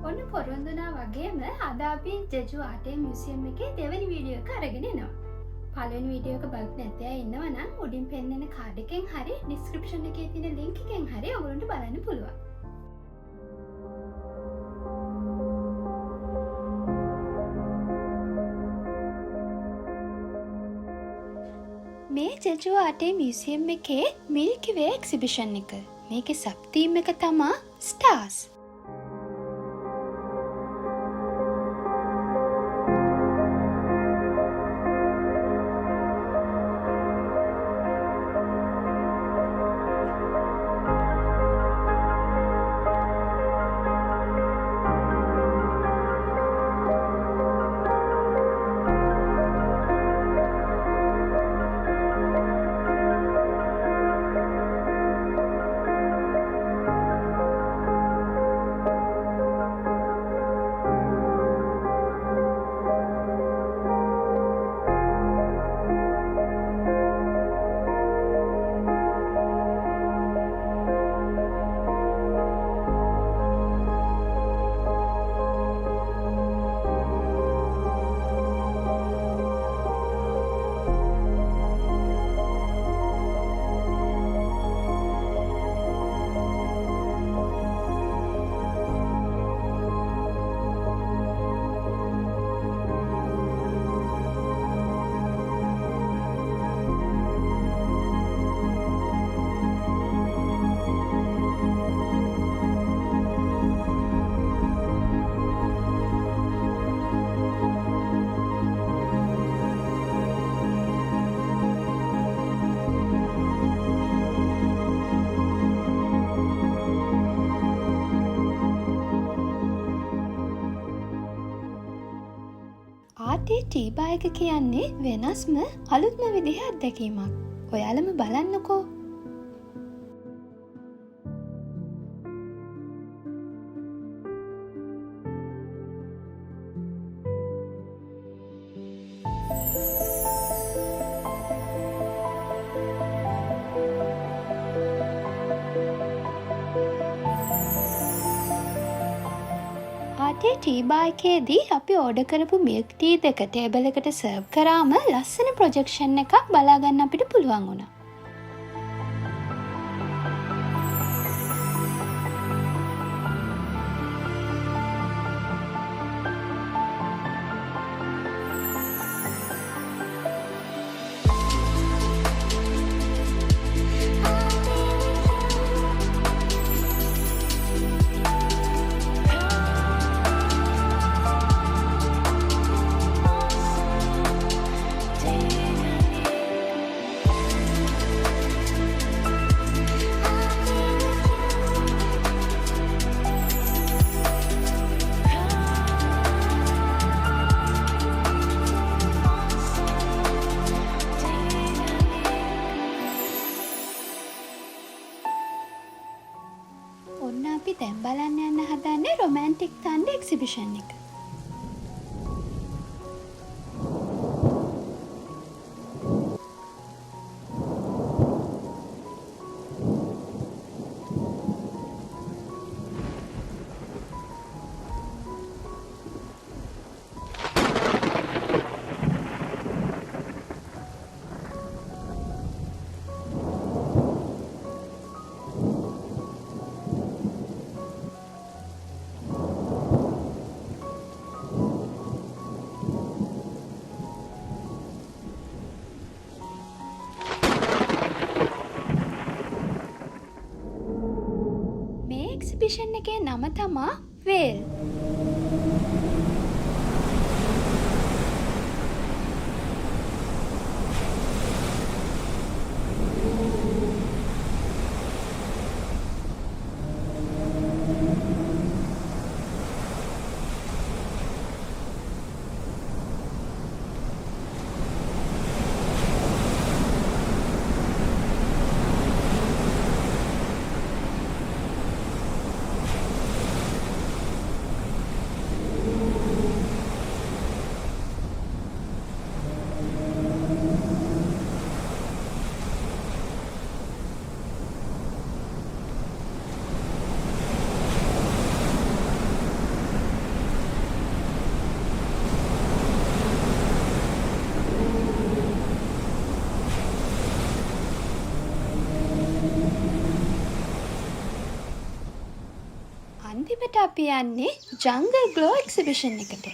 ඔන්න පොරොන්දුනා වගේම අද අපි ජෙජු ආටේ මියුසියම් එකේ දෙවැනි වීඩියෝ එක අරගෙන එනවා. පළවෙනි වීඩියෝ එක බලලා නැති අය ඉන්නවා නම් උඩින් පෙන්නන කාඩ් එකෙන් හරි ඩිස්ක්‍රිප්ෂන් එකේ තියෙන ලින්ක් එකෙන් හරි ඔයගොල්ලන්ට බලන්න පුළුවන්. මේ ජෙජු ආටේ මියුසියම් එකේ මිල්කි වේ එක්සිබිෂන් එක. මේකේ සබ් තීම් එක තමයි ස්ටාර්ස්. ආටේ ටීබා එක කියන්නේ වෙනස්ම අලුත්ම විදිහ අත්දැකීමක්. ඔයාලම බලන්නකෝ. ආටේ ටීබා එකේදී අපි ඕඩර් කරපු මිල්ක් ටී දෙක ටේබල් එකට සර්ව් කරාම ලස්සන ප්‍රොජෙක්ෂන් එකක් බලා ගන්න අපිට පුළුවන් වුණා. ඔන්න අපි දැන් බලන්න යන්න හදන්නේ රොමැන්ටික් තන්ඩ එක්සිබිෂන් එක. එක්සිබිෂන් එකේ නම තමා වේල්. අදට අපි යන්නේ ජංගල් ග්ලෝ එක්සිබිෂන් එකට.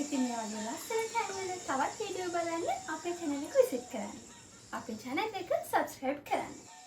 ඉතින් මේ වගේ ලස්සන තැන්වල තවත් වීඩියෝ බලන්න අපේ channel එක විසිට් කරන්න. අපේ channel එක subscribe කරන්න.